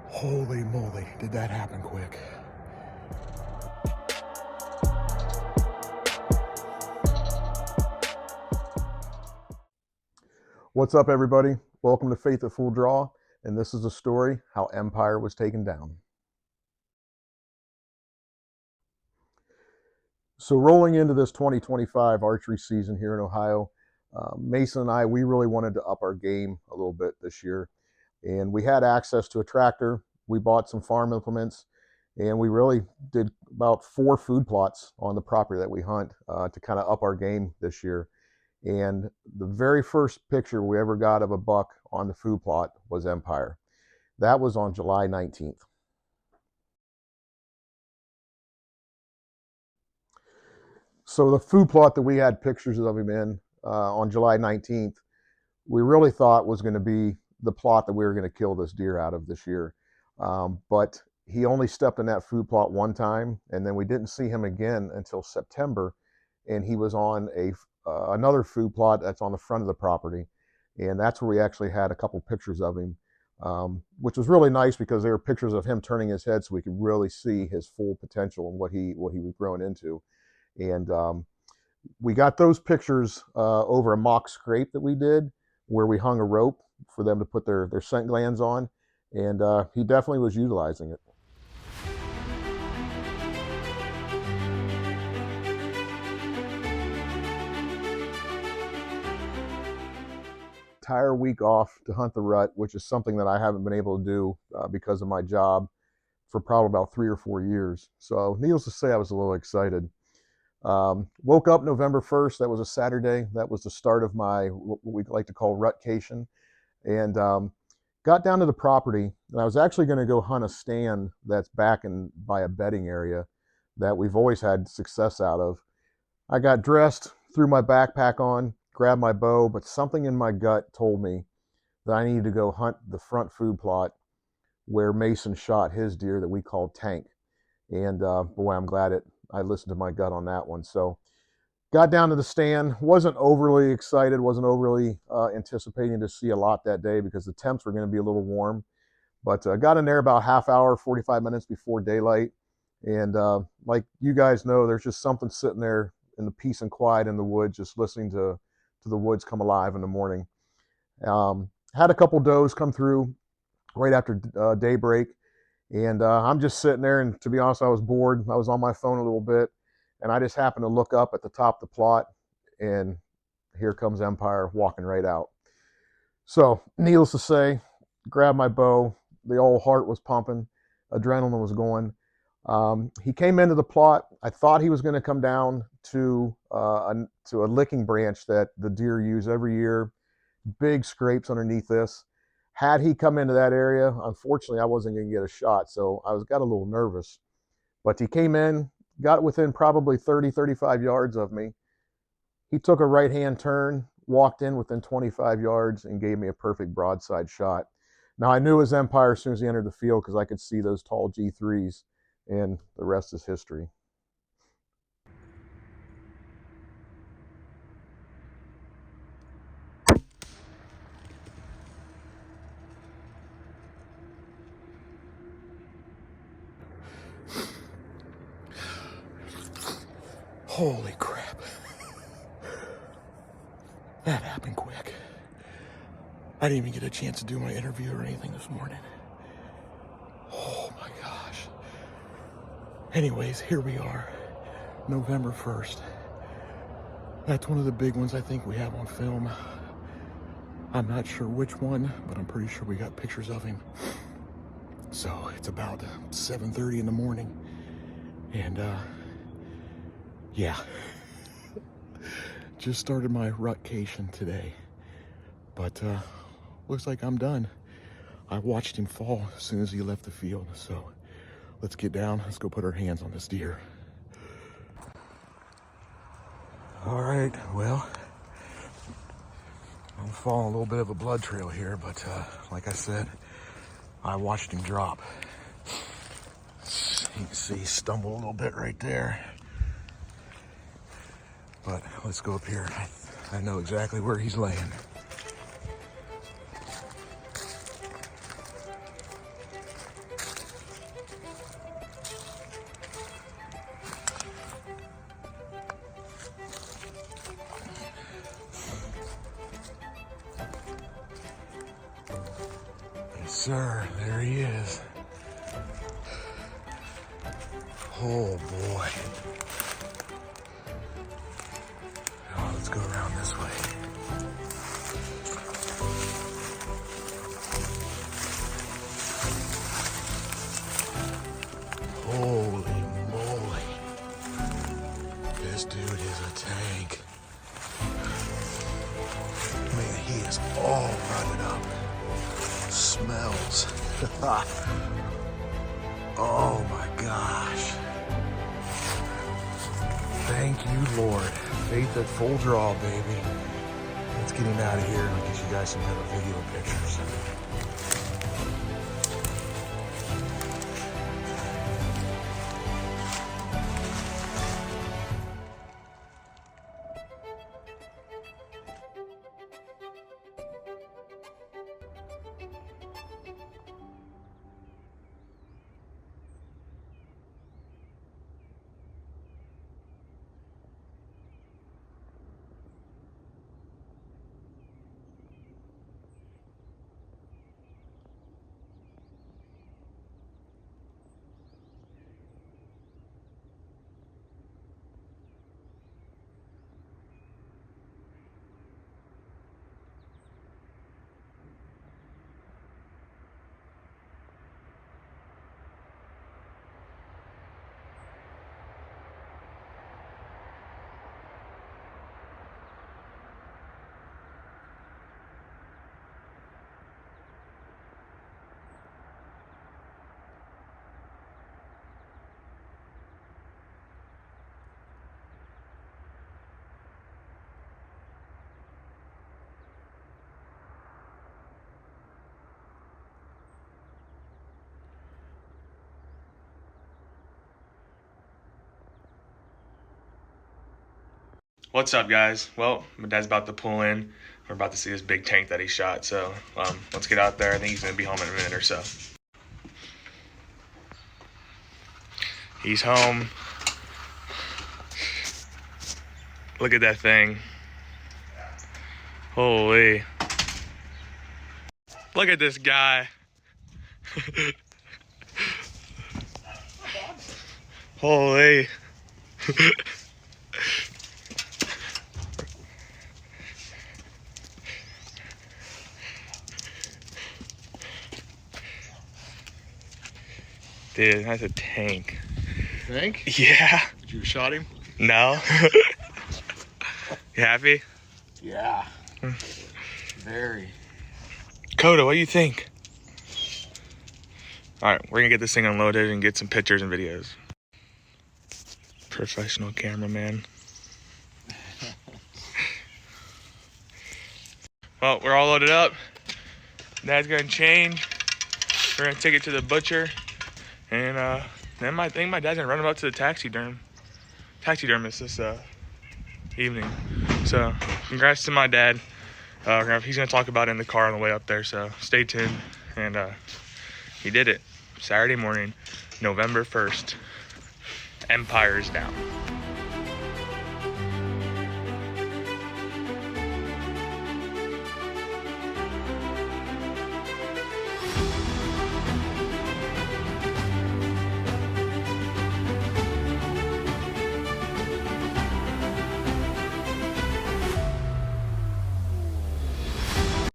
Holy moly, did that happen quick. What's up, everybody? Welcome to Faith at Full Draw, and this is a story how Empire was taken down. So rolling into this 2025 archery season here in Ohio, Mason and I, we really wanted to up our game a little bit this year. And we had access to a tractor. We bought some farm implements, and we really did about 4 food plots on the property that we hunt to kind of up our game this year. And the very first picture we ever got of a buck on the food plot was Empire. That was on July 19th. So the food plot that we had pictures of him in on July 19th, we really thought was going to be the plot that we were going to kill this deer out of this year. But he only stepped in that food plot one time, and then we didn't see him again until September, and he was on another food plot that's on the front of the property, and that's where we actually had a couple pictures of him, which was really nice because they were pictures of him turning his head so we could really see his full potential and what he was growing into. And we got those pictures over a mock scrape that we did, where we hung a rope for them to put their scent glands on, and he definitely was utilizing it. Entire week off to hunt the rut, which is something that I haven't been able to do because of my job for probably about 3 or 4 years. So needless to say, I was a little excited. Woke up November 1st. That was a Saturday. That was the start of my, what we like to call rutcation. And got down to the property, and I was actually going to go hunt a stand that's back by a bedding area that we've always had success out of. I got dressed, threw my backpack on, grabbed my bow, but something in my gut told me that I needed to go hunt the front food plot where Mason shot his deer that we called Tank. And boy, I'm glad I listened to my gut on that one. So got down to the stand, wasn't overly excited, wasn't overly anticipating to see a lot that day because the temps were going to be a little warm. But got in there about half hour, 45 minutes before daylight. And like you guys know, there's just something sitting there in the peace and quiet in the woods, just listening to the woods come alive in the morning. Had a couple does come through right after daybreak. And I'm just sitting there, and to be honest, I was bored. I was on my phone a little bit, and I just happened to look up at the top of the plot, and here comes Empire walking right out. So, needless to say, grabbed my bow. The old heart was pumping. Adrenaline was going. He came into the plot. I thought he was going to come down to a licking branch that the deer use every year. Big scrapes underneath this. Had he come into that area, unfortunately, I wasn't going to get a shot, so I got a little nervous. But he came in, got within probably 30, 35 yards of me. He took a right-hand turn, walked in within 25 yards, and gave me a perfect broadside shot. Now, I knew it was Empire as soon as he entered the field because I could see those tall G3s, and the rest is history. Holy crap. That happened quick. I didn't even get a chance to do my interview or anything this morning. Oh my gosh. Anyways, here we are, November 1st. That's one of the big ones I think we have on film. I'm not sure which one, but I'm pretty sure we got pictures of him. So it's about 7:30 in the morning. And yeah, just started my rutcation today. But looks like I'm done. I watched him fall as soon as he left the field. So let's get down. Let's go put our hands on this deer. All right, well, I'm following a little bit of a blood trail here, but like I said, I watched him drop. You can see he stumbled a little bit right there. But let's go up here. I know exactly where he's laying. Yes, sir. There he is. Oh boy. Oh, let's go around this way. Holy moly. This dude is a tank. Man, he is all running up. Smells. Oh my gosh. Thank you, Lord. Faith at full draw, baby. Let's get him out of here and I'll get you guys some better video pictures. What's up, guys? Well, my dad's about to pull in. We're about to see this big tank that he shot, so let's get out there. I think he's gonna be home in a minute or so. He's home. Look at that thing. Holy. Look at this guy. Holy. Dude, that's a tank. Tank? Yeah. Did you shot him? No. You happy? Yeah. Very. Coda, what do you think? Alright, we're gonna get this thing unloaded and get some pictures and videos. Professional cameraman. Well, we're all loaded up. Dad's gonna change. We're gonna take it to the butcher. And then I think my dad's gonna run him up to the taxidermist this evening. So congrats to my dad. He's gonna talk about it in the car on the way up there, so stay tuned. And he did it. Saturday morning, November 1st. Empire's down.